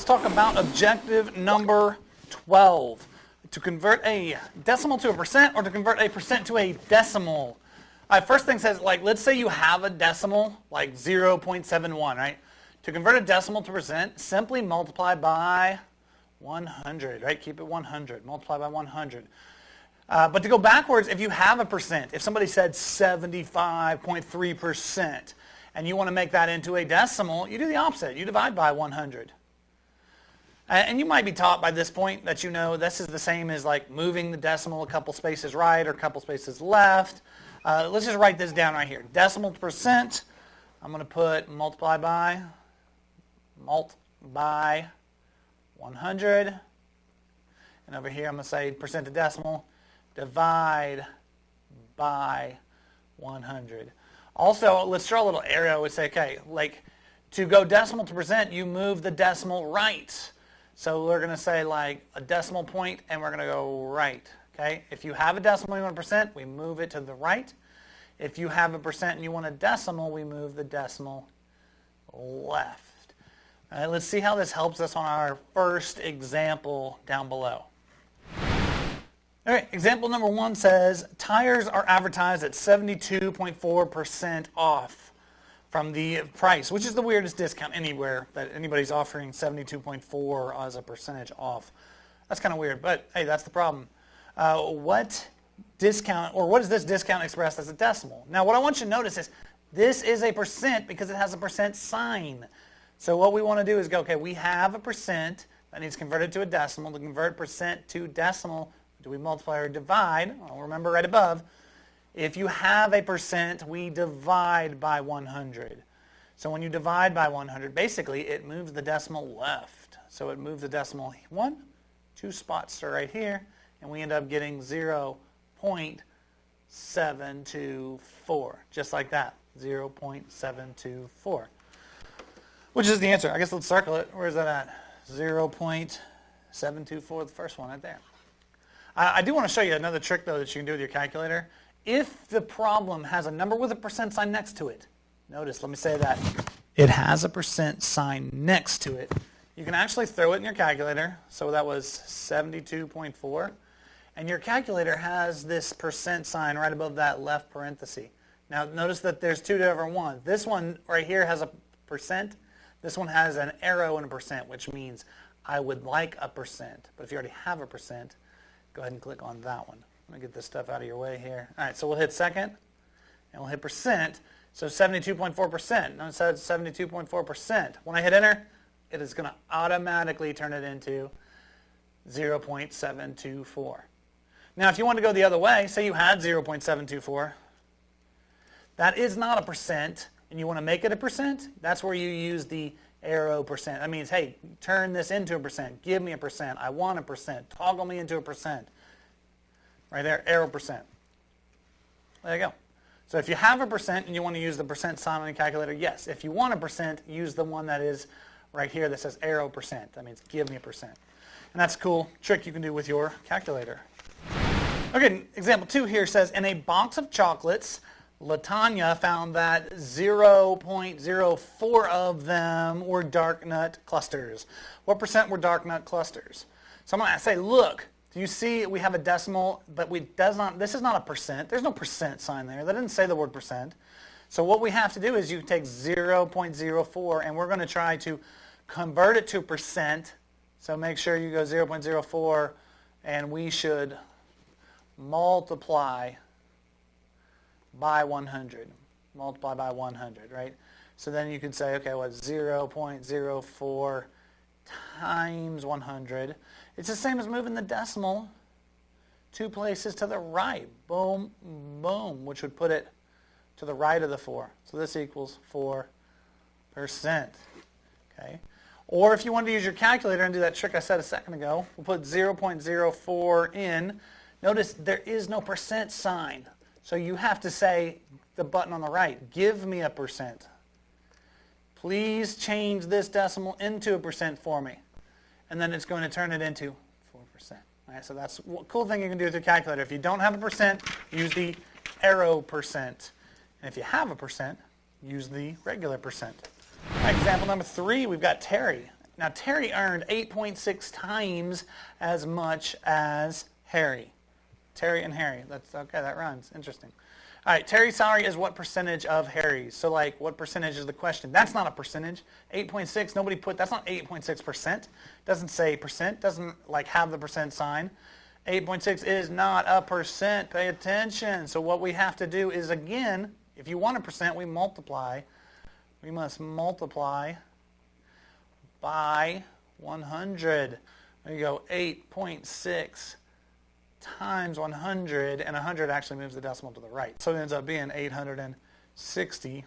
talk about objective number 12. To convert a decimal to a percent or to convert a percent to a decimal. First thing says, like, let's say you have a decimal, like 0.71, right? To convert a decimal to percent, simply multiply by 100, right? Keep it 100. Multiply by 100. But to go backwards, if you have a percent, if somebody said 75.3%, and you want to make that into a decimal, you do the opposite. You divide by 100. And you might be taught by this point that you know this is the same as like moving the decimal a couple spaces right or a couple spaces left. Let's just write this down right here. Decimal to percent, I'm going to put multiply by 100. And over here I'm going to say percent to decimal, divide by 100. Also, let's draw a little arrow and say, okay, like to go decimal to percent, you move the decimal right. So we're going to say like a decimal point and we're going to go right. Okay? If you have a decimal and you want a percent, we move it to the right. If you have a percent and you want a decimal, we move the decimal left. All right, let's see how this helps us on our first example down below. All right, example number 1 says, tires are advertised at 72.4% off from the price, which is the weirdest discount anywhere that anybody's offering 72.4 as a percentage off. That's kind of weird, but hey, that's the problem. What discount, or what is this discount expressed as a decimal? Now, what I want you to notice is this is a percent because it has a percent sign. So what we want to do is go, okay, we have a percent that needs converted to a decimal. To convert percent to decimal, do we multiply or divide? Well, remember right above, if you have a percent, we divide by 100. So when you divide by 100, basically it moves the decimal left. So it moves the decimal 2 spots to right here, and we end up getting 0.724, just like that, 0.724, which is the answer. I guess let's circle it. Where is that at? 0.724, the first one right there. I do want to show you another trick, though, that you can do with your calculator. If the problem has a number with a percent sign next to it, notice, let me say that, it has a percent sign next to it, you can actually throw it in your calculator. So that was 72.4. And your calculator has this percent sign right above that left parenthesis. Now, notice that there's 2 different ones. This one right here has a percent. This one has an arrow and a percent, which means I would like a percent. But if you already have a percent, go ahead and click on that one. I'm going to get this stuff out of your way here. All right, so we'll hit second, and we'll hit percent. So 72.4%. Now it says 72.4%. When I hit enter, it is going to automatically turn it into 0.724. Now, if you want to go the other way, say you had 0.724, that is not a percent, and you want to make it a percent, that's where you use the arrow percent. That means, hey, turn this into a percent. Give me a percent. I want a percent. Toggle me into a percent. Right there, arrow percent. There you go. So if you have a percent and you want to use the percent sign on your calculator, yes. If you want a percent, use the one that is right here that says arrow percent. That means give me a percent. And that's a cool trick you can do with your calculator. Okay, example 2 here says, in a box of chocolates, Latanya found that 0.04 of them were dark nut clusters. What percent were dark nut clusters? So I'm going to say, look, do you see we have a decimal, but this is not a percent. There's no percent sign there. That didn't say the word percent. So what we have to do is you take 0.04, and we're going to try to convert it to percent. So make sure you go 0.04, and we should multiply by 100. Multiply by 100, right? So then you can say, okay, what, 0.04 times 100. It's the same as moving the decimal 2 places to the right. Boom, boom, which would put it to the right of the 4. So this equals 4%. Okay? Or if you wanted to use your calculator and do that trick I said a second ago, we'll put 0.04 in. Notice there is no percent sign. So you have to say the button on the right, give me a percent. Please change this decimal into a percent for me. And then it's going to turn it into 4%. All right, so that's a cool thing you can do with your calculator. If you don't have a percent, use the arrow percent. And if you have a percent, use the regular percent. All right, example number 3, we've got Terry. Now Terry earned 8.6 times as much as Harry. Terry and Harry. That's okay, that rhymes. Interesting. All right, Terry's salary is what percentage of Harry's? So like what percentage is the question? That's not a percentage. 8.6, nobody put, that's not 8.6%. Doesn't say percent, doesn't like have the percent sign. 8.6 is not a percent. Pay attention. So what we have to do is, again, if you want a percent, we multiply. We must multiply by 100. There you go, 8.6 times 100, and 100 actually moves the decimal to the right. So it ends up being 860%.